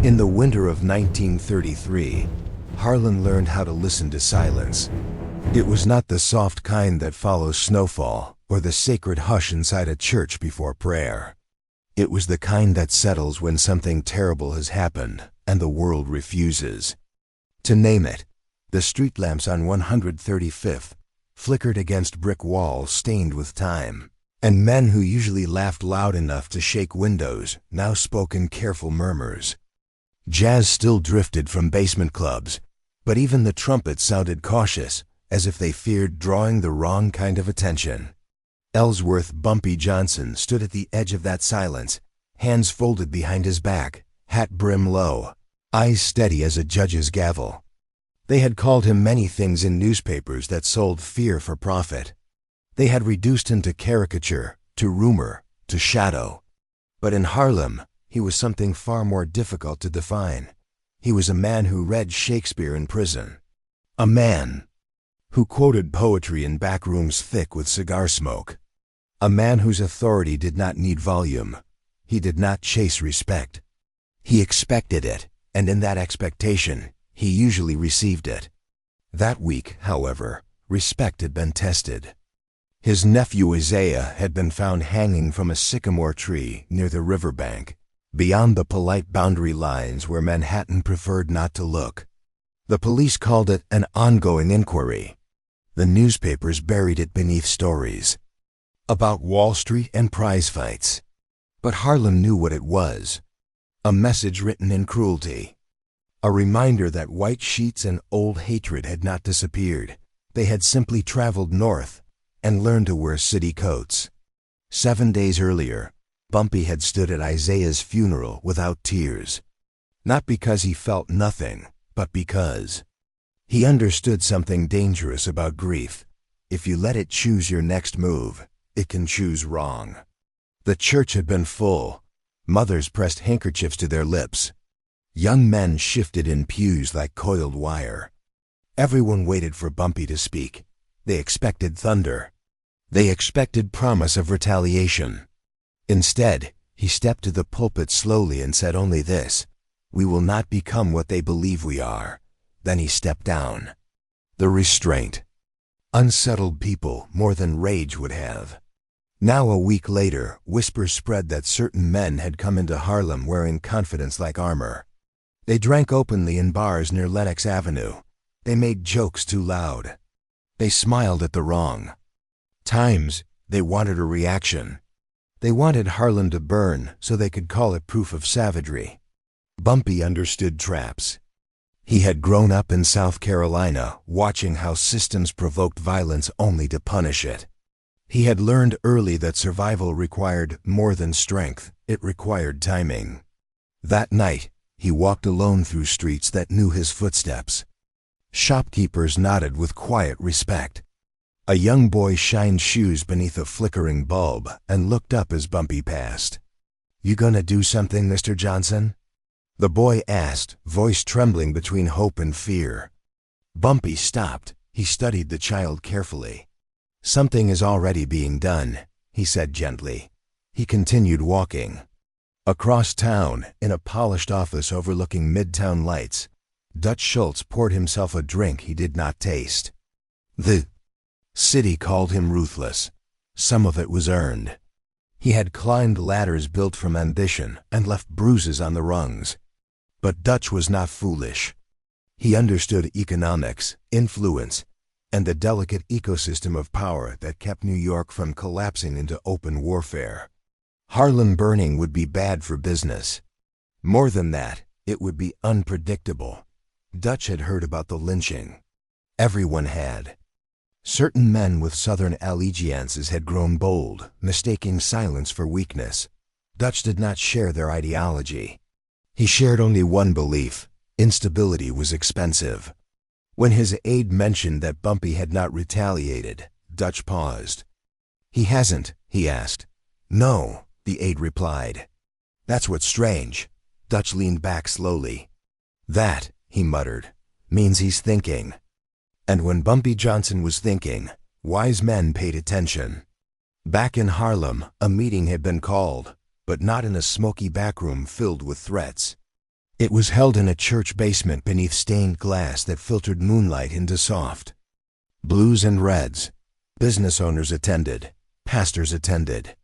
In the winter of 1933, Harlem learned how to listen to silence. It was not the soft kind that follows snowfall or the sacred hush inside a church before prayer. It was the kind that settles when something terrible has happened and the world refuses. To name it, the street lamps on 135th flickered against brick walls stained with time, and men who usually laughed loud enough to shake windows now spoke in careful murmurs. Jazz still drifted from basement clubs, but even the trumpets sounded cautious, as if they feared drawing the wrong kind of attention. Ellsworth Bumpy Johnson stood at the edge of that silence, hands folded behind his back, hat brim low, eyes steady as a judge's gavel. They had called him many things in newspapers that sold fear for profit. They had reduced him to caricature, to rumor, to shadow. But in Harlem, he was something far more difficult to define. He was a man who read Shakespeare in prison. A man who quoted poetry in back rooms thick with cigar smoke. A man whose authority did not need volume. He did not chase respect. He expected it, and in that expectation, he usually received it. That week, however, respect had been tested. His nephew Isaiah had been found hanging from a sycamore tree near the riverbank, beyond the polite boundary lines where Manhattan preferred not to look. The police called it an ongoing inquiry. The newspapers buried it beneath stories about Wall Street and prize fights. But Harlem knew what it was. A message written in cruelty. A reminder that white sheets and old hatred had not disappeared. They had simply traveled north and learned to wear city coats. 7 days earlier, Bumpy had stood at Isaiah's funeral without tears. Not because he felt nothing, but because he understood something dangerous about grief. If you let it choose your next move, it can choose wrong. The church had been full. Mothers pressed handkerchiefs to their lips. Young men shifted in pews like coiled wire. Everyone waited for Bumpy to speak. They expected thunder. They expected promise of retaliation. Instead, he stepped to the pulpit slowly and said only this: "We will not become what they believe we are." Then he stepped down. The restraint unsettled people more than rage would have. Now, a week later, whispers spread that certain men had come into Harlem wearing confidence like armor. They drank openly in bars near Lenox Avenue. They made jokes too loud. They smiled at the wrong times. They wanted a reaction. They wanted Harlem to burn so they could call it proof of savagery. Bumpy understood traps. He had grown up in South Carolina, watching how systems provoked violence only to punish it. He had learned early that survival required more than strength, it required timing. That night, he walked alone through streets that knew his footsteps. Shopkeepers nodded with quiet respect. A young boy shined shoes beneath a flickering bulb and looked up as Bumpy passed. "You gonna do something, Mr. Johnson?" The boy asked, voice trembling between hope and fear. Bumpy stopped. He studied the child carefully. "Something is already being done," he said gently. He continued walking. Across town, in a polished office overlooking Midtown lights, Dutch Schultz poured himself a drink he did not taste. The city called him ruthless. Some of it was earned. He had climbed ladders built from ambition and left bruises on the rungs. But Dutch was not foolish. He understood economics, influence, and the delicate ecosystem of power that kept New York from collapsing into open warfare. Harlem burning would be bad for business. More than that, it would be unpredictable. Dutch had heard about the lynching. Everyone had. Certain men with Southern allegiances had grown bold, mistaking silence for weakness. Dutch did not share their ideology. He shared only one belief: instability was expensive. When his aide mentioned that Bumpy had not retaliated, Dutch paused. "He hasn't?" he asked. "No," the aide replied. "That's what's strange." Dutch leaned back slowly. "That," he muttered, "means he's thinking." And when Bumpy Johnson was thinking, wise men paid attention. Back in Harlem, a meeting had been called, but not in a smoky backroom filled with threats. It was held in a church basement beneath stained glass that filtered moonlight into soft blues and reds. Business owners attended, pastors attended,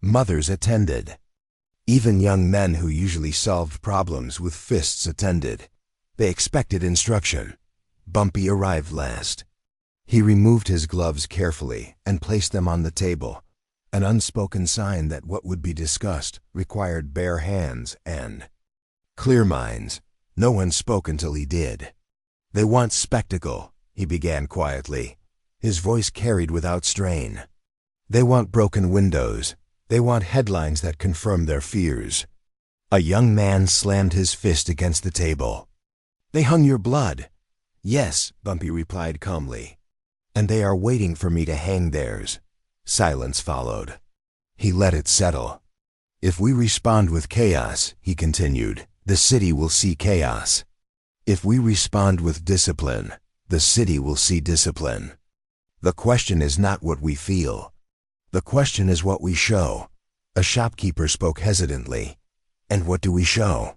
mothers attended. Even young men who usually solved problems with fists attended. They expected instruction. Bumpy arrived last. He removed his gloves carefully and placed them on the table, an unspoken sign that what would be discussed required bare hands and clear minds. No one spoke until he did. "They want spectacle," he began quietly. His voice carried without strain. "They want broken windows. They want headlines that confirm their fears." A young man slammed his fist against the table. "They hung your blood." "Yes," Bumpy replied calmly. "And they are waiting for me to hang theirs." Silence followed. He let it settle. "If we respond with chaos," he continued, "the city will see chaos. If we respond with discipline, the city will see discipline. The question is not what we feel. The question is what we show." A shopkeeper spoke hesitantly. "And what do we show?"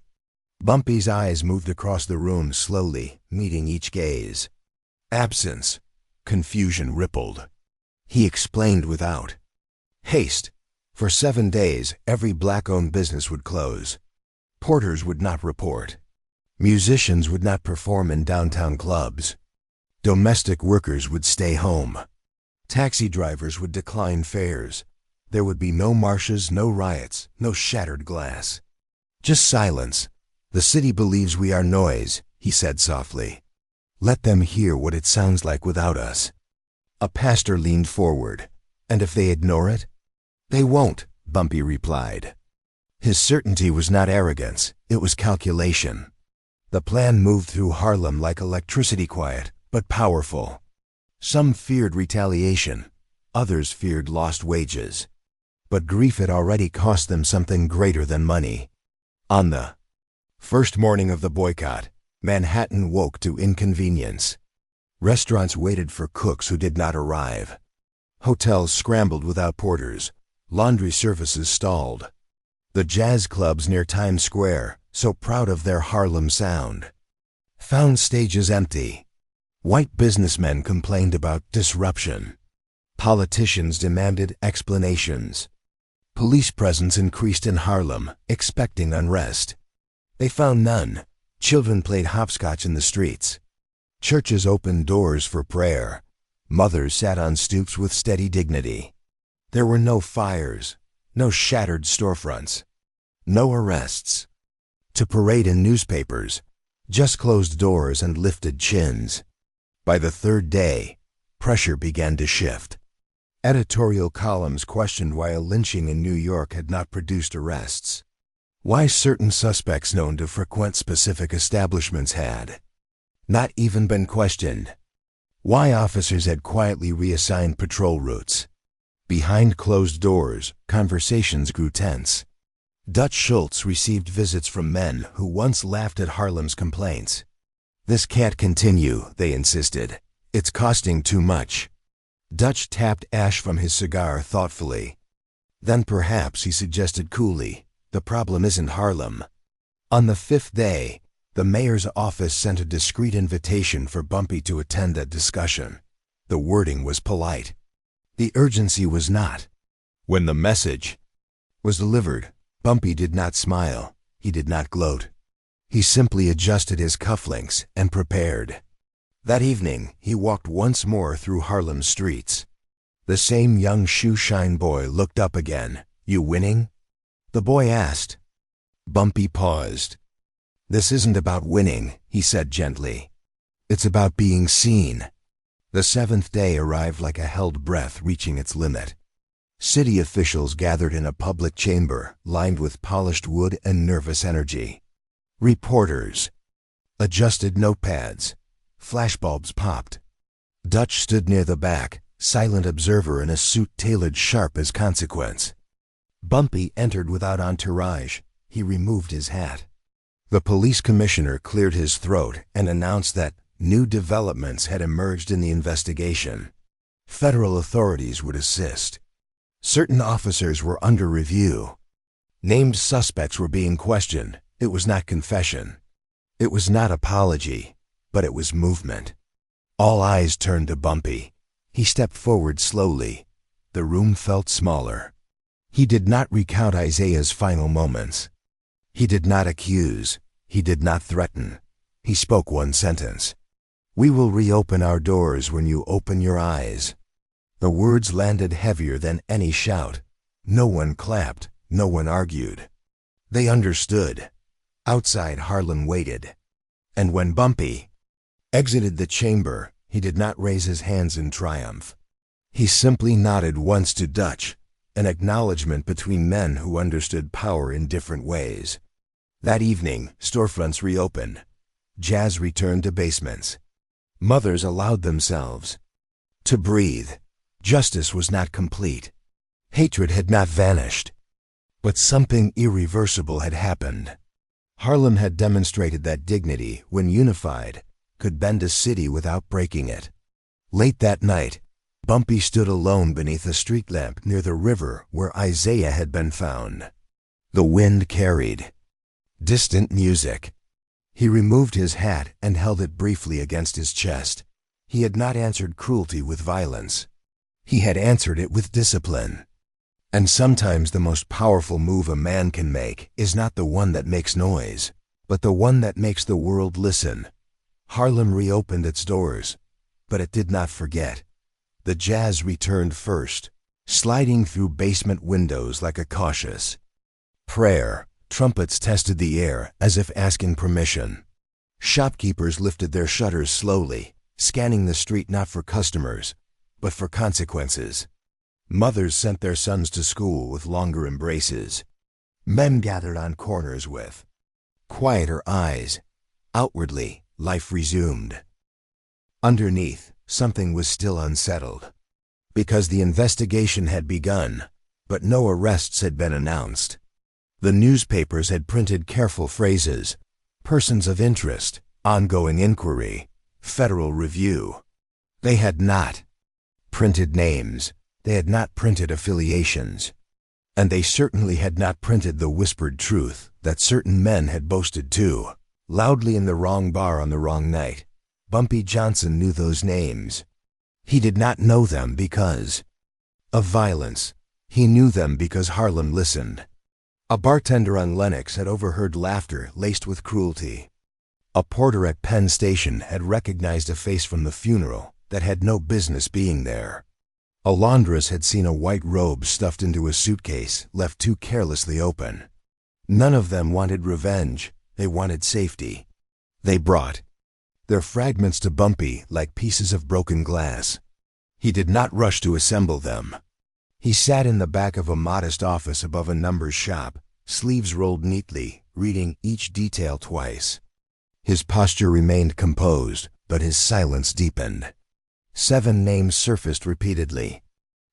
Bumpy's eyes moved across the room slowly, meeting each gaze. Absence. Confusion rippled. He explained without haste. For 7 days, every black-owned business would close. Porters would not report. Musicians would not perform in downtown clubs. Domestic workers would stay home. Taxi drivers would decline fares. There would be no marches, no riots, no shattered glass. Just silence. "The city believes we are noise," he said softly. "Let them hear what it sounds like without us." A pastor leaned forward. "And if they ignore it?" "They won't," Bumpy replied. His certainty was not arrogance, it was calculation. The plan moved through Harlem like electricity, quiet but powerful. Some feared retaliation, others feared lost wages. But grief had already cost them something greater than money. On the first morning of the boycott, Manhattan woke to inconvenience. Restaurants waited for cooks who did not arrive. Hotels scrambled without porters. Laundry services stalled. The jazz clubs near Times Square, so proud of their Harlem sound, found stages empty. White businessmen complained about disruption. Politicians demanded explanations. Police presence increased in Harlem, expecting unrest. They found none. Children played hopscotch in the streets. Churches opened doors for prayer. Mothers sat on stoops with steady dignity. There were no fires, no shattered storefronts, no arrests to parade in newspapers, just closed doors and lifted chins. By the third day, pressure began to shift. Editorial columns questioned why a lynching in New York had not produced arrests, why certain suspects known to frequent specific establishments had not even been questioned, why officers had quietly reassigned patrol routes. Behind closed doors, conversations grew tense. Dutch Schultz received visits from men who once laughed at Harlem's complaints. "This can't continue," they insisted. "It's costing too much." Dutch tapped ash from his cigar thoughtfully. "Then perhaps," he suggested coolly, "the problem isn't Harlem." On the 5th day, the mayor's office sent a discreet invitation for Bumpy to attend that discussion. The wording was polite. The urgency was not. When the message was delivered, Bumpy did not smile. He did not gloat. He simply adjusted his cufflinks and prepared. That evening, he walked once more through Harlem's streets. The same young shoe-shine boy looked up again. "You winning?" the boy asked. Bumpy paused. "This isn't about winning," he said gently. "It's about being seen." The 7th day arrived like a held breath reaching its limit. City officials gathered in a public chamber lined with polished wood and nervous energy. Reporters adjusted notepads. Flashbulbs popped. Dutch stood near the back, silent observer in a suit tailored sharp as consequence. Bumpy entered without entourage. He removed his hat. The police commissioner cleared his throat and announced that new developments had emerged in the investigation. Federal authorities would assist. Certain officers were under review. Named suspects were being questioned, It was not confession. It was not apology, but it was movement. All eyes turned to Bumpy. He stepped forward slowly. The room felt smaller. He did not recount Isaiah's final moments. He did not accuse. He did not threaten. He spoke one sentence. "We will reopen our doors when you open your eyes." The words landed heavier than any shout. No one clapped. No one argued. They understood. Outside, Harlem waited. And when Bumpy exited the chamber, he did not raise his hands in triumph. He simply nodded once to Dutch, an acknowledgement between men who understood power in different ways. That evening, storefronts reopened. Jazz returned to basements. Mothers allowed themselves to breathe. Justice was not complete. Hatred had not vanished. But something irreversible had happened. Harlem had demonstrated that dignity, when unified, could bend a city without breaking it. Late that night, Bumpy stood alone beneath a street lamp near the river where Isaiah had been found. The wind carried distant music. He removed his hat and held it briefly against his chest. He had not answered cruelty with violence. He had answered it with discipline. And sometimes the most powerful move a man can make is not the one that makes noise, but the one that makes the world listen. Harlem reopened its doors, but it did not forget. The Jazz returned first, sliding through basement windows like a cautious prayer. Trumpets tested the air as if asking permission. Shopkeepers lifted their shutters slowly, scanning the street not for customers, but for consequences. Mothers sent their sons to school with longer embraces. Men gathered on corners with quieter eyes. Outwardly, life resumed. Underneath, something was still unsettled. Because the investigation had begun, but no arrests had been announced. The newspapers had printed careful phrases: persons of interest, ongoing inquiry, federal review. They had not printed names. They had not printed affiliations. And they certainly had not printed the whispered truth that certain men had boasted too, loudly in the wrong bar on the wrong night. Bumpy Johnson knew those names. He did not know them because of violence. He knew them because Harlem listened. A bartender on Lenox had overheard laughter laced with cruelty. A porter at Penn Station had recognized a face from the funeral that had no business being there. A laundress had seen a white robe stuffed into a suitcase left too carelessly open. None of them wanted revenge. They wanted safety. They brought their fragments to Bumpy like pieces of broken glass. He did not rush to assemble them. He sat in the back of a modest office above a numbers shop, sleeves rolled neatly, reading each detail twice. His posture remained composed, but his silence deepened. 7 names surfaced repeatedly.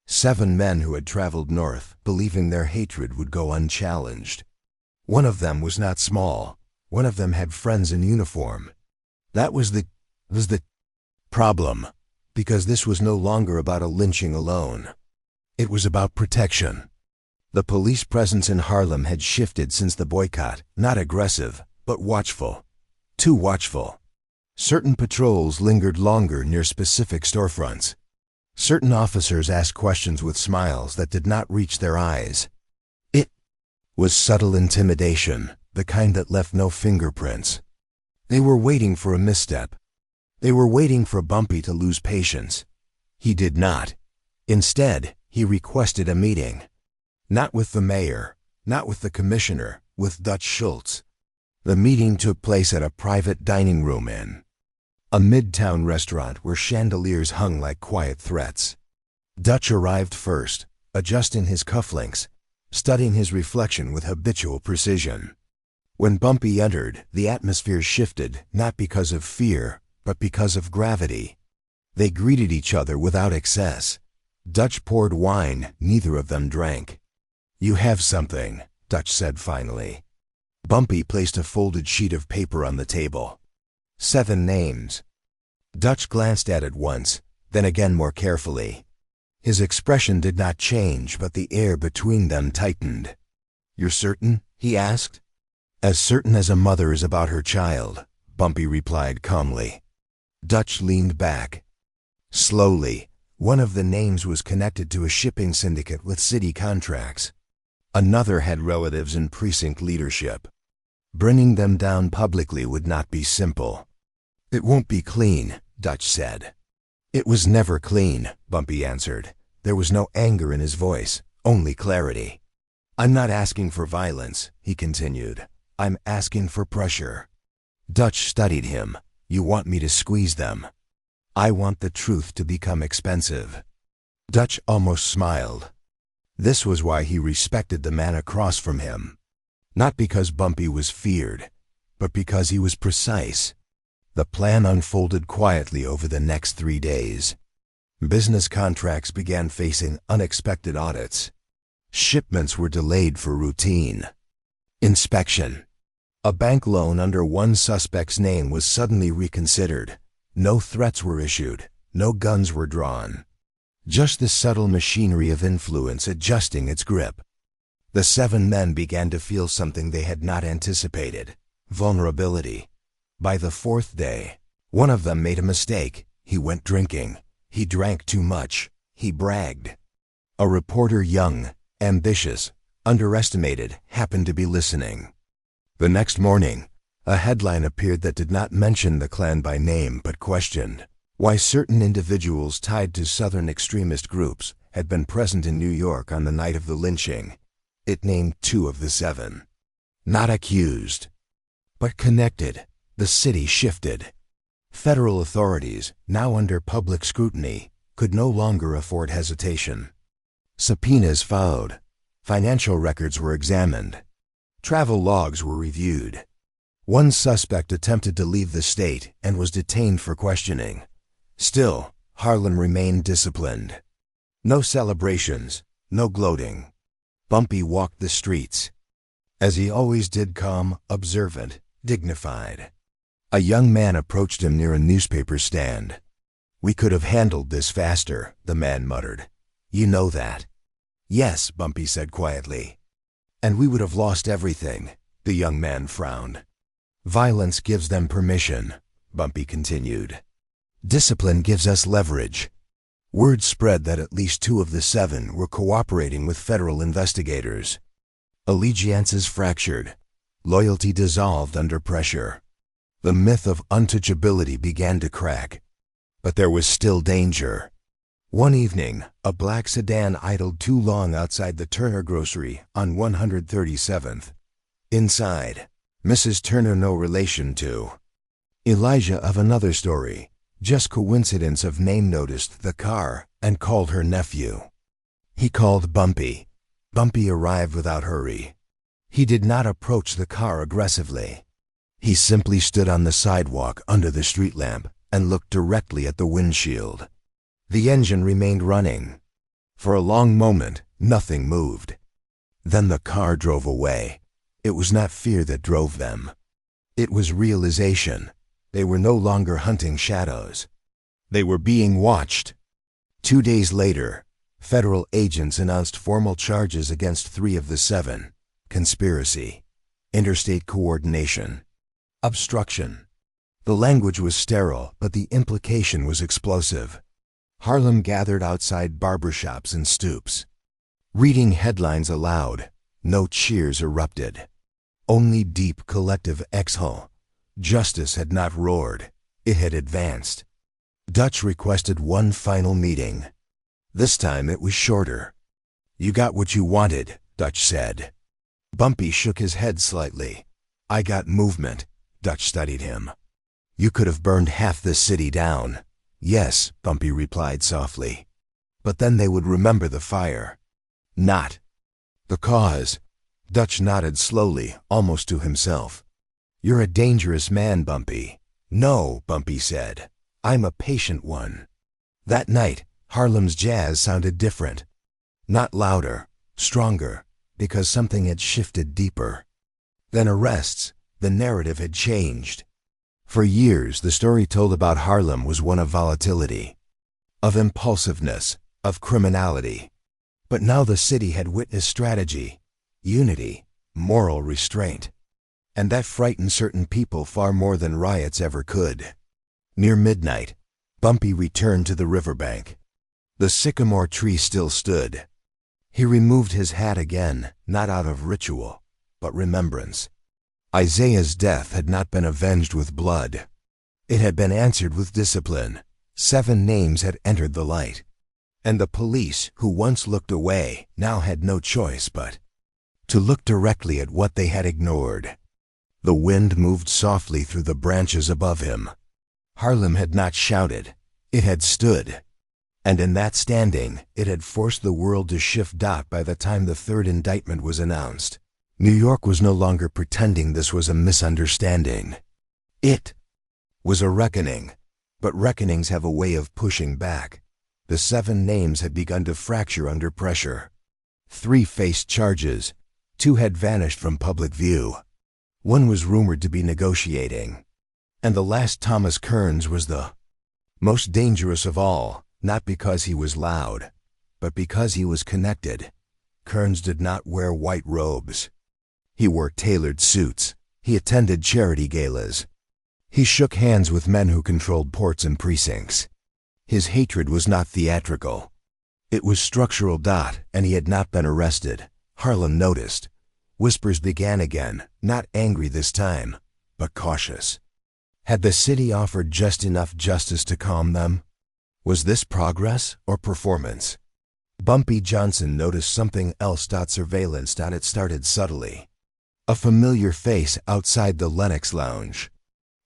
7 men who had traveled north, believing their hatred would go unchallenged. One of them was not small. One of them had friends in uniform. That was the problem, because this was no longer about a lynching alone. It was about protection. The police presence in Harlem had shifted since the boycott, not aggressive, but watchful. Too watchful. Certain patrols lingered longer near specific storefronts. Certain officers asked questions with smiles that did not reach their eyes. It was subtle intimidation, the kind that left no fingerprints. They were waiting for a misstep. They were waiting for Bumpy to lose patience. He did not. Instead, he requested a meeting. Not with the mayor, not with the commissioner, with Dutch Schultz. The meeting took place at a private dining room in a midtown restaurant where chandeliers hung like quiet threats. Dutch arrived first, adjusting his cufflinks, studying his reflection with habitual precision. When Bumpy entered, the atmosphere shifted, not because of fear, but because of gravity. They greeted each other without excess. Dutch poured wine, neither of them drank. "You have something," Dutch said finally. Bumpy placed a folded sheet of paper on the table. 7 names. Dutch glanced at it once, then again more carefully. His expression did not change, but the air between them tightened. "You're certain?" he asked. As certain as a mother is about her child, Bumpy replied calmly. Dutch leaned back. Slowly, one of the names was connected to a shipping syndicate with city contracts. Another had relatives in precinct leadership. Bringing them down publicly would not be simple. It won't be clean, Dutch said. It was never clean, Bumpy answered. There was no anger in his voice, only clarity. I'm not asking for violence, he continued. I'm asking for pressure. Dutch studied him. You want me to squeeze them? I want the truth to become expensive. Dutch almost smiled. This was why he respected the man across from him. Not because Bumpy was feared, but because he was precise. The plan unfolded quietly over the next 3 days. Business contracts began facing unexpected audits. Shipments were delayed for routine inspection. A bank loan under one suspect's name was suddenly reconsidered. No threats were issued, no guns were drawn. Just the subtle machinery of influence adjusting its grip. The 7 men began to feel something they had not anticipated: vulnerability. By the 4th day, one of them made a mistake. He went drinking. He drank too much. He bragged. A reporter, young, ambitious, underestimated, happened to be listening. The next morning, a headline appeared that did not mention the clan by name but questioned why certain individuals tied to Southern extremist groups had been present in New York on the night of the lynching. It named 2 of the 7. Not accused, but connected. The city shifted. Federal authorities, now under public scrutiny, could no longer afford hesitation. Subpoenas followed. Financial records were examined. Travel logs were reviewed. One suspect attempted to leave the state and was detained for questioning. Still, Harlem remained disciplined. No celebrations, no gloating. Bumpy walked the streets, as he always did, calm, observant, dignified. A young man approached him near a newspaper stand. We could have handled this faster, the man muttered. You know that. Yes, Bumpy said quietly. And we would have lost everything, the young man frowned. Violence gives them permission, Bumpy continued. Discipline gives us leverage. Word spread that at least 2 of the 7 were cooperating with federal investigators. Allegiances fractured. Loyalty dissolved under pressure. The myth of untouchability began to crack. But there was still danger. One evening, a black sedan idled too long outside the Turner grocery on 137th. Inside, Mrs. Turner, no relation to Elijah of another story, just coincidence of name, noticed the car and called her nephew. He called Bumpy. Bumpy arrived without hurry. He did not approach the car aggressively. He simply stood on the sidewalk under the street lamp and looked directly at the windshield. The engine remained running. For a long moment, nothing moved. Then the car drove away. It was not fear that drove them. It was realization. They were no longer hunting shadows. They were being watched. 2 days later, federal agents announced formal charges against 3 of the 7. Conspiracy, interstate coordination, obstruction. The language was sterile, but the implication was explosive. Harlem gathered outside barbershops and stoops. Reading headlines aloud, no cheers erupted. Only deep collective exhale. Justice had not roared. It had advanced. Dutch requested one final meeting. This time it was shorter. You got what you wanted, Dutch said. Bumpy shook his head slightly. I got movement. Dutch studied him. You could have burned half the city down. Yes, Bumpy replied softly. But then they would remember the fire. Not the cause. Dutch nodded slowly, almost to himself. You're a dangerous man, Bumpy. No, Bumpy said. I'm a patient one. That night, Harlem's jazz sounded different. Not louder, stronger, because something had shifted deeper. Then arrests, the narrative had changed. For years, the story told about Harlem was one of volatility, of impulsiveness, of criminality. But now the city had witnessed strategy, unity, moral restraint. And that frightened certain people far more than riots ever could. Near midnight, Bumpy returned to the riverbank. The sycamore tree still stood. He removed his hat again, not out of ritual, but remembrance. Isaiah's death had not been avenged with blood. It had been answered with discipline. 7 names had entered the light. And the police, who once looked away, now had no choice but to look directly at what they had ignored. The wind moved softly through the branches above him. Harlem had not shouted. It had stood. And in that standing, it had forced the world to shift. By the time the 3rd indictment was announced, New York was no longer pretending this was a misunderstanding. It was a reckoning. But reckonings have a way of pushing back. The 7 names had begun to fracture under pressure. 3 faced charges. 2 had vanished from public view. 1 was rumored to be negotiating. And the last, Thomas Kearns, was the most dangerous of all, not because he was loud, but because he was connected. Kearns did not wear white robes. He wore tailored suits. He attended charity galas. He shook hands with men who controlled ports and precincts. His hatred was not theatrical. It was structural. And he had not been arrested. Harlem noticed. Whispers began again, not angry this time, but cautious. Had the city offered just enough justice to calm them? Was this progress or performance? Bumpy Johnson noticed something else. Surveillance. It started subtly. A familiar face outside the Lenox Lounge.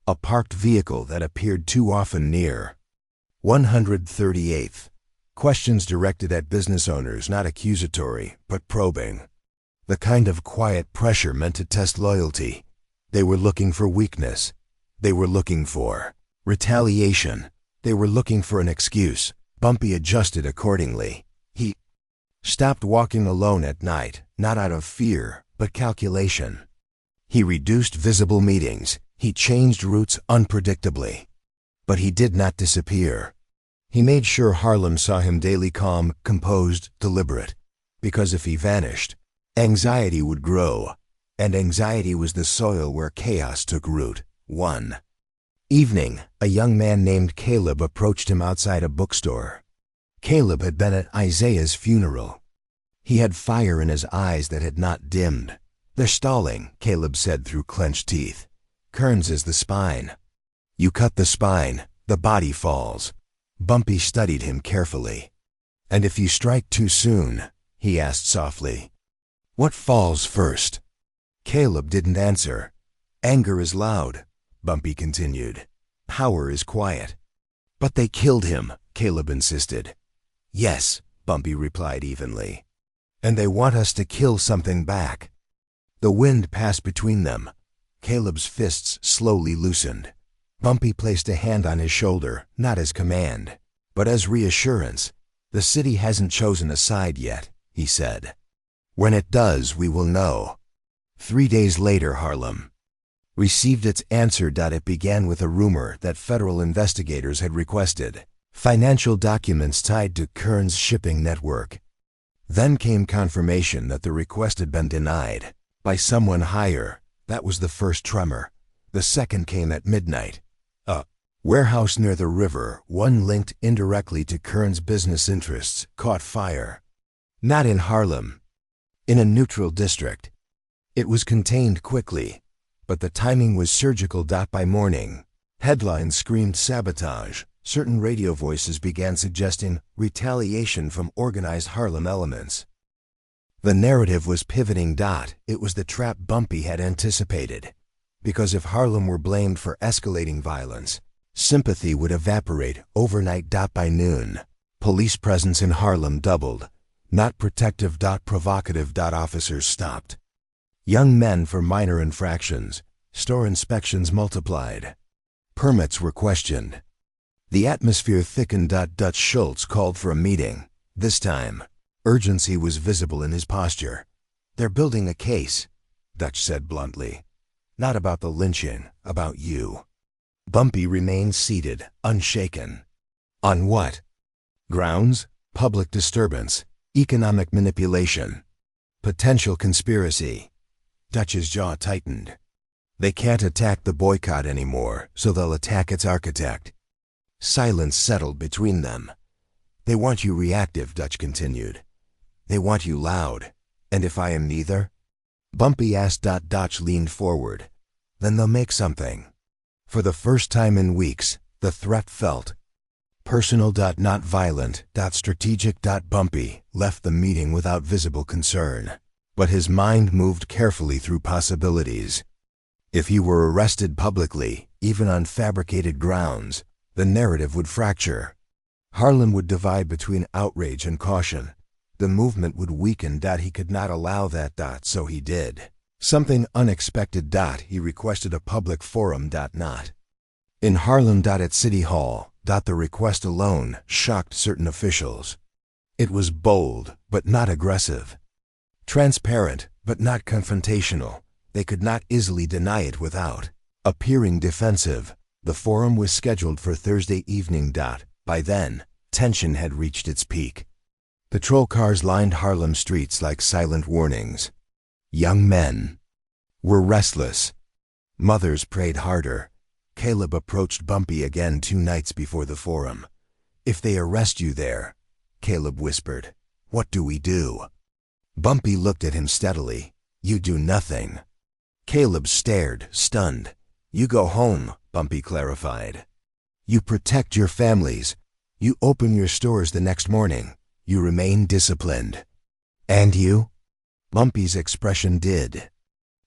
A parked vehicle that appeared too often near 138th. Questions directed at business owners, not accusatory, but probing. The kind of quiet pressure meant to test loyalty. They were looking for weakness. They were looking for retaliation. They were looking for an excuse. Bumpy adjusted accordingly. He stopped walking alone at night, not out of fear, but calculation. He reduced visible meetings. He changed routes unpredictably. But he did not disappear. He made sure Harlem saw him daily, calm, composed, deliberate. Because if he vanished, anxiety would grow. And anxiety was the soil where chaos took root. 1 evening, a young man named Caleb approached him outside a bookstore. Caleb had been at Isaiah's funeral. He had fire in his eyes that had not dimmed. "They're stalling," Caleb said through clenched teeth. "Kearns is the spine. You cut the spine, the body falls." Bumpy studied him carefully. "And if you strike too soon?" he asked softly. "What falls first?" Caleb didn't answer. "Anger is loud," Bumpy continued. "Power is quiet." "But they killed him," Caleb insisted. "Yes," Bumpy replied evenly. "And they want us to kill something back." The wind passed between them. Caleb's fists slowly loosened. Bumpy placed a hand on his shoulder, not as command, but as reassurance. "The city hasn't chosen a side yet," he said. "When it does, we will know." 3 days later, Harlem received its answer. It began with a rumor that federal investigators had requested financial documents tied to Kearns' shipping network. Then came confirmation that the request had been denied by someone higher. That was the first tremor. The second came at midnight. A warehouse near the river, one linked indirectly to Kearns' business interests, caught fire. Not in Harlem, in a neutral district. It was contained quickly, but the timing was surgical. By morning, headlines screamed sabotage. Certain radio voices began suggesting retaliation from organized Harlem elements. The narrative was pivoting. It was the trap Bumpy had anticipated. Because if Harlem were blamed for escalating violence, sympathy would evaporate overnight. By noon, police presence in Harlem doubled. Not protective, provocative. Officers stopped young men for minor infractions. Store inspections multiplied. Permits were questioned. The atmosphere thickened. Dutch Schultz called for a meeting. This time, urgency was visible in his posture. "They're building a case," Dutch said bluntly. "Not about the lynching, about you." Bumpy remained seated, unshaken. "On what grounds?" "Public disturbance, economic manipulation, potential conspiracy." Dutch's jaw tightened. They can't attack the boycott anymore, so they'll attack its architect. Silence settled between them. They want you reactive, Dutch continued. They want you loud. And if I am neither? Bumpy asked. Dutch leaned forward. Then they'll make something. For the first time in weeks, the threat felt personal. Not violent. Strategic. Bumpy left the meeting without visible concern, but his mind moved carefully through possibilities. If he were arrested publicly, even on fabricated grounds, the narrative would fracture. Harlem would divide between outrage and caution. The movement would weaken. He could not allow that. So he did something unexpected. He requested a public forum. Not in Harlem. At City Hall. The request alone shocked certain officials. It was bold, but not aggressive. Transparent, but not confrontational. They could not easily deny it without appearing defensive. The forum was scheduled for Thursday evening. By then, tension had reached its peak. Patrol cars lined Harlem streets like silent warnings. Young men were restless. Mothers prayed harder. Caleb approached Bumpy again 2 nights before the forum. If they arrest you there, Caleb whispered, what do we do? Bumpy looked at him steadily. You do nothing. Caleb stared, stunned. You go home, Bumpy clarified. You protect your families. You open your stores the next morning. You remain disciplined. And you? Bumpy's expression did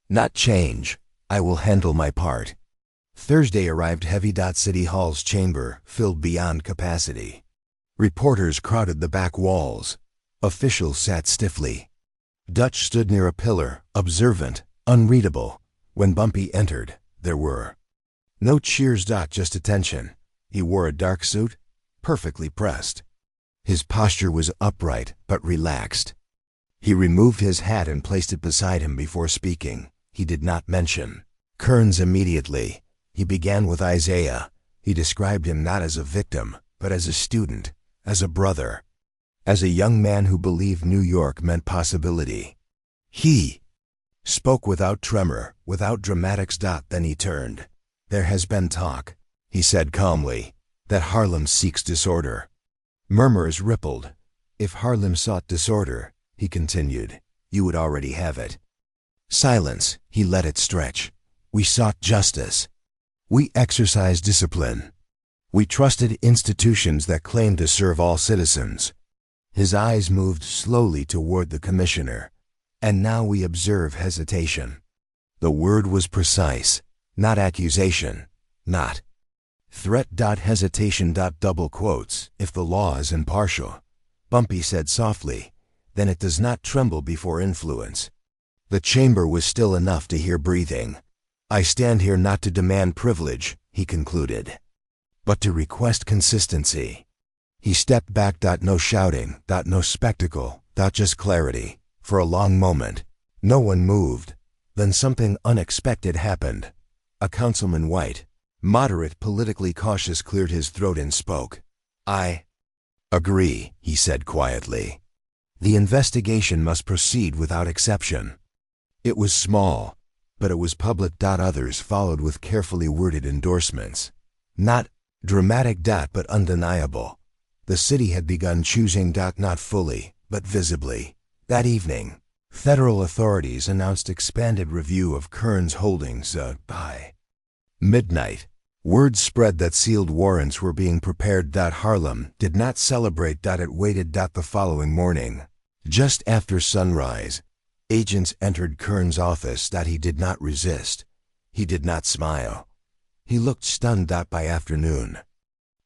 not change. I will handle my part. Thursday arrived heavy. City Hall's chamber filled beyond capacity. Reporters crowded the back walls. Officials sat stiffly. Dutch stood near a pillar, observant, unreadable. When Bumpy entered, there were no cheers. Just attention. He wore a dark suit, perfectly pressed. His posture was upright but relaxed. He removed his hat and placed it beside him before speaking. He did not mention Kearns immediately. He began with Isaiah. He described him not as a victim, but as a student, as a brother, as a young man who believed New York meant possibility. He spoke without tremor, without dramatics. Then he turned. There has been talk, he said calmly, that Harlem seeks disorder. Murmurs rippled. If Harlem sought disorder, he continued, you would already have it. Silence. He let it stretch. We sought justice. We exercised discipline. We trusted institutions that claimed to serve all citizens. His eyes moved slowly toward the commissioner. And now we observe hesitation. The word was precise, not accusation, not threat. Hesitation. Double quotes. If the law is impartial, Bumpy said softly, then it does not tremble before influence. The chamber was still enough to hear breathing. I stand here not to demand privilege, he concluded, but to request consistency. He stepped back. No shouting. No spectacle. Just clarity. For a long moment, no one moved. Then something unexpected happened. A councilman White, moderate, politically cautious, cleared his throat and spoke. I agree, he said quietly. The investigation must proceed without exception. It was small, but it was public. Others followed with carefully worded endorsements. Not dramatic. But undeniable. The city had begun choosing. Not fully, but visibly. That evening, federal authorities announced expanded review of Kearns holdings. By midnight, word spread that sealed warrants were being prepared. Harlem did not celebrate. It waited. The following morning, just after sunrise, agents entered Kearns' office. He did not resist. He did not smile. He looked stunned. By afternoon,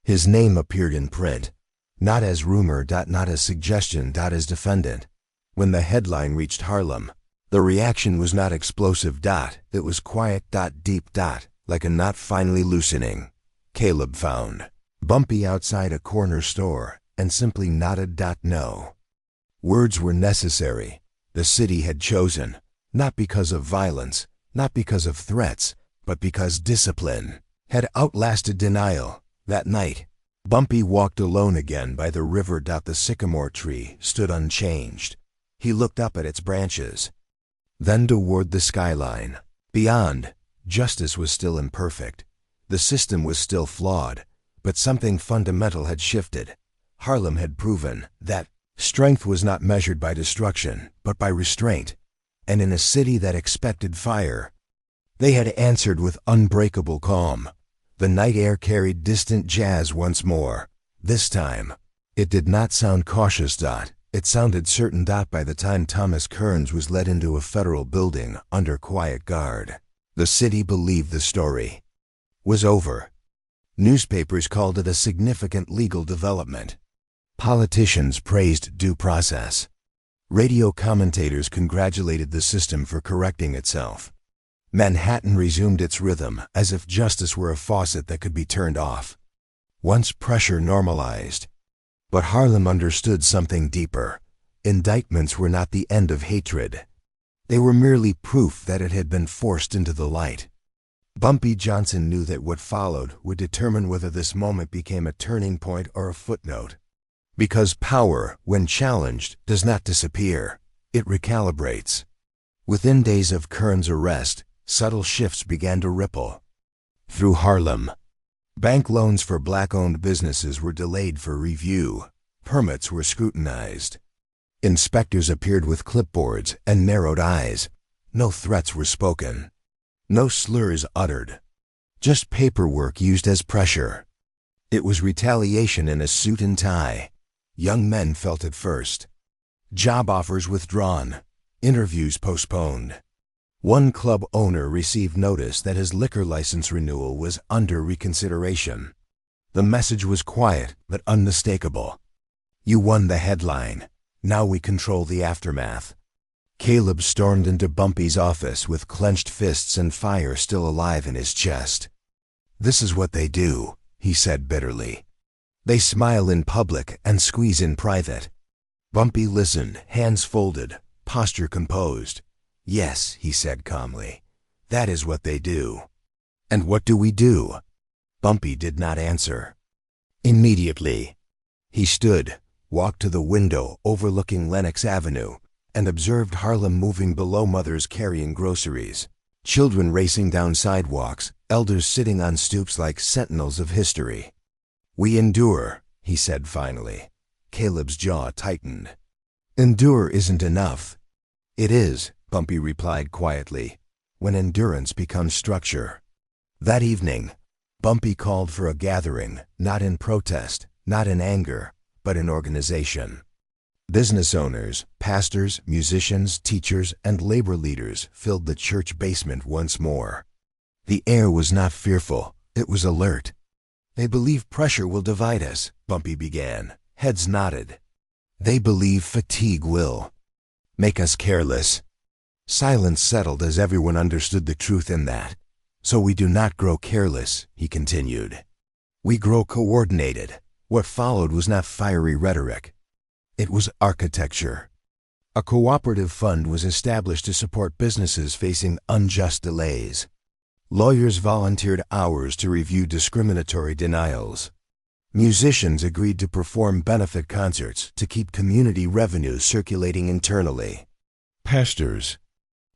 his name appeared in print, not as rumor. Not as suggestion. As defendant. When the headline reached Harlem, the reaction was not explosive. It was quiet. Deep. Like a knot finally loosening. Caleb found Bumpy outside a corner store and simply nodded. No. Words were necessary. The city had chosen, not because of violence, not because of threats, but because discipline had outlasted denial. That night, Bumpy walked alone again by the river. The sycamore tree stood unchanged. He looked up at its branches, then toward the skyline. Beyond, Justice was still imperfect. The system was still flawed, but something fundamental had shifted. Harlem had proven that strength was not measured by destruction, but by restraint. And in a city that expected fire, they had answered with unbreakable calm. The night air carried distant jazz once more. This time, it did not sound cautious. It sounded certain. By the time Thomas Kearns was led into a federal building under quiet guard, the city believed the story was over. Newspapers called it a significant legal development. Politicians praised due process. Radio commentators congratulated the system for correcting itself. Manhattan resumed its rhythm as if justice were a faucet that could be turned off once pressure normalized. But Harlem understood something deeper. Indictments were not the end of hatred. They were merely proof that it had been forced into the light. Bumpy Johnson knew that what followed would determine whether this moment became a turning point or a footnote. Because power, when challenged, does not disappear. It recalibrates. Within days of Kearns' arrest, subtle shifts began to ripple through Harlem. Bank loans for black-owned businesses were delayed for review. Permits were scrutinized. Inspectors appeared with clipboards and narrowed eyes. No threats were spoken. No slurs uttered. Just paperwork used as pressure. It was retaliation in a suit and tie. Young men felt it first. Job offers withdrawn. Interviews postponed. One club owner received notice that his liquor license renewal was under reconsideration. The message was quiet but unmistakable. You won the headline. Now we control the aftermath. Caleb stormed into Bumpy's office with clenched fists and fire still alive in his chest. This is what they do, he said bitterly. They smile in public and squeeze in private. Bumpy listened, hands folded, posture composed. Yes, he said calmly. That is what they do. And what do we do? Bumpy did not answer. Immediately, he stood, walked to the window overlooking Lenox Avenue, and observed Harlem moving below, mothers carrying groceries, children racing down sidewalks, elders sitting on stoops like sentinels of history. We endure, he said finally. Caleb's jaw tightened. Endure isn't enough. It is, Bumpy replied quietly, when endurance becomes structure. That evening, Bumpy called for a gathering, not in protest, not in anger, but in organization. Business owners, pastors, musicians, teachers, and labor leaders filled the church basement once more. The air was not fearful, it was alert. They believe pressure will divide us, Bumpy began. Heads nodded. They believe fatigue will make us careless. Silence settled as everyone understood the truth in that. So we do not grow careless, he continued. We grow coordinated. What followed was not fiery rhetoric. It was architecture. A cooperative fund was established to support businesses facing unjust delays. Lawyers volunteered hours to review discriminatory denials. Musicians agreed to perform benefit concerts to keep community revenues circulating internally. Pastors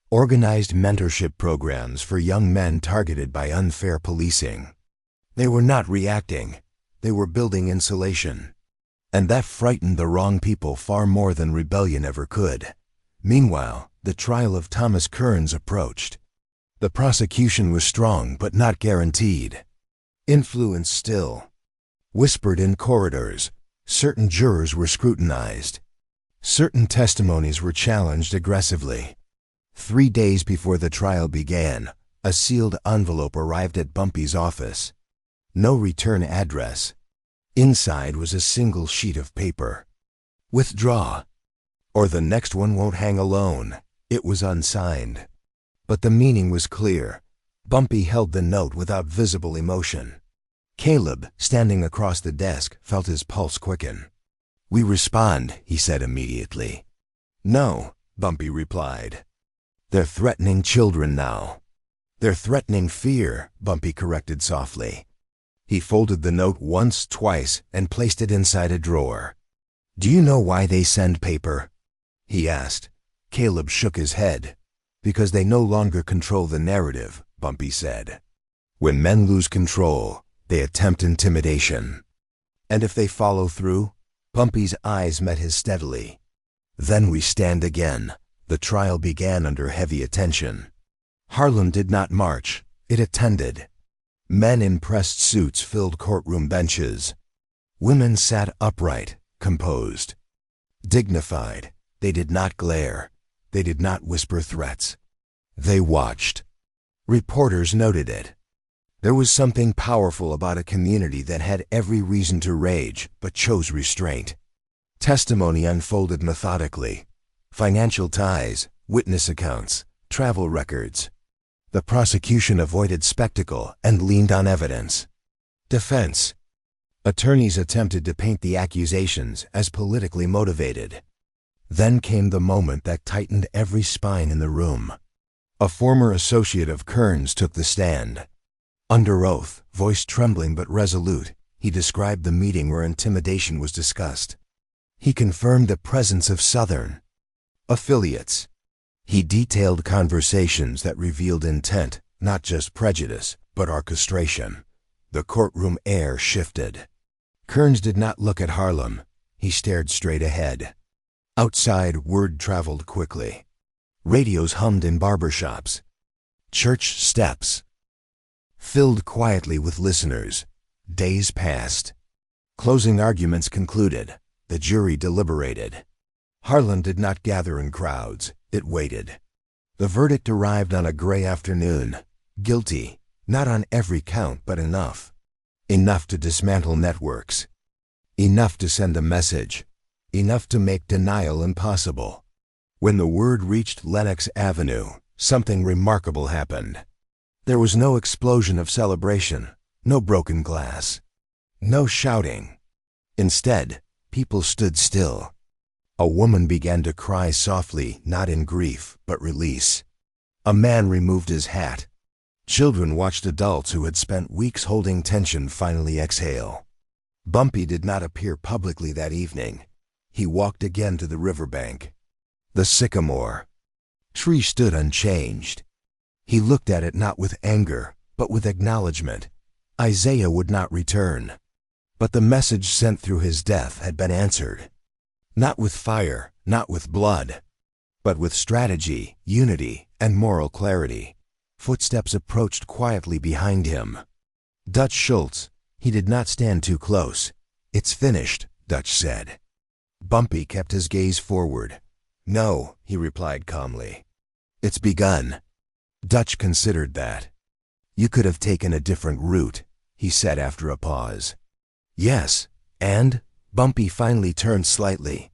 organized mentorship programs for young men targeted by unfair policing. They were not reacting, they were building insulation. And that frightened the wrong people far more than rebellion ever could. Meanwhile, the trial of Thomas Kearns approached. The prosecution was strong but not guaranteed. Influence still. Whispered in corridors. Certain jurors were scrutinized. Certain testimonies were challenged aggressively. 3 days before the trial began, a sealed envelope arrived at Bumpy's office. No return address. Inside was a single sheet of paper. Withdraw, or the next one won't hang alone. It was unsigned. But the meaning was clear. Bumpy held the note without visible emotion. Caleb, standing across the desk, felt his pulse quicken. We respond, he said immediately. No, Bumpy replied. They're threatening children now. They're threatening fear, Bumpy corrected softly. He folded the note once, twice, and placed it inside a drawer. Do you know why they send paper? He asked. Caleb shook his head. Because they no longer control the narrative, Bumpy said. When men lose control, they attempt intimidation. And if they follow through? Bumpy's eyes met his steadily. Then we stand again. The trial began under heavy attention. Harlem did not march, it attended. Men in pressed suits filled courtroom benches. Women sat upright, composed. Dignified, they did not glare. They did not whisper threats. They watched. Reporters noted it. There was something powerful about a community that had every reason to rage, but chose restraint. Testimony unfolded methodically. Financial ties, witness accounts, travel records. The prosecution avoided spectacle and leaned on evidence. Defense. Attorneys attempted to paint the accusations as politically motivated. Then came the moment that tightened every spine in the room. A former associate of Kearns took the stand. Under oath, voice trembling but resolute, he described the meeting where intimidation was discussed. He confirmed the presence of Southern affiliates. He detailed conversations that revealed intent, not just prejudice, but orchestration. The courtroom air shifted. Kearns did not look at Harlem. He stared straight ahead. Outside, word traveled quickly. Radios hummed in barbershops. Church steps filled quietly with listeners. Days passed. Closing arguments concluded. The jury deliberated. Harlem did not gather in crowds. It waited. The verdict arrived on a gray afternoon. Guilty, not on every count, but enough. Enough to dismantle networks. Enough to send a message. Enough to make denial impossible. When the word reached Lenox Avenue, something remarkable happened. There was no explosion of celebration, no broken glass, no shouting. Instead, people stood still. A woman began to cry softly, not in grief, but release. A man removed his hat. Children watched adults who had spent weeks holding tension finally exhale. Bumpy did not appear publicly that evening. He walked again to the riverbank. The sycamore tree stood unchanged. He looked at it not with anger, but with acknowledgement. Isaiah would not return. But the message sent through his death had been answered. Not with fire, not with blood, but with strategy, unity, and moral clarity. Footsteps approached quietly behind him. Dutch Schultz. He did not stand too close. It's finished, Dutch said. Bumpy kept his gaze forward. No, he replied calmly. It's begun. Dutch considered that. You could have taken a different route, he said after a pause. Yes, and? Bumpy finally turned slightly.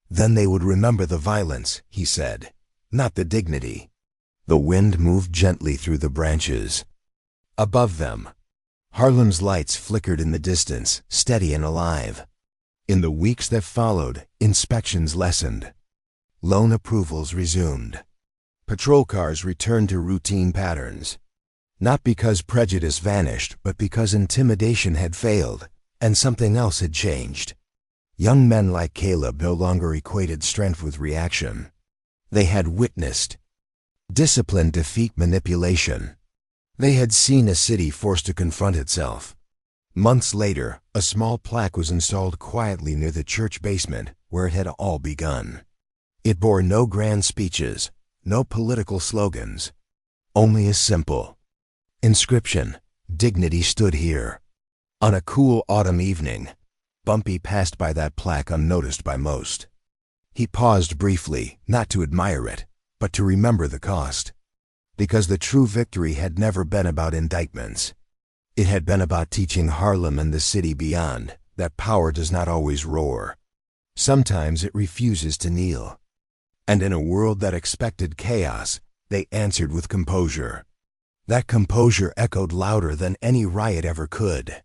Then they would remember the violence, he said, not the dignity. The wind moved gently through the branches. Above them, Harlem's lights flickered in the distance, steady and alive. In the weeks that followed, inspections lessened. Loan approvals resumed. Patrol cars returned to routine patterns. Not because prejudice vanished, but because intimidation had failed, and something else had changed. Young men like Caleb no longer equated strength with reaction. They had witnessed discipline defeat manipulation. They had seen a city forced to confront itself. Months later, a small plaque was installed quietly near the church basement where it had all begun. It bore no grand speeches, no political slogans, only a simple inscription: Dignity stood here. On a cool autumn evening, Bumpy passed by that plaque unnoticed by most. He paused briefly, not to admire it, but to remember the cost. Because the true victory had never been about indictments. It had been about teaching Harlem and the city beyond that power does not always roar. Sometimes it refuses to kneel. And in a world that expected chaos, they answered with composure. That composure echoed louder than any riot ever could.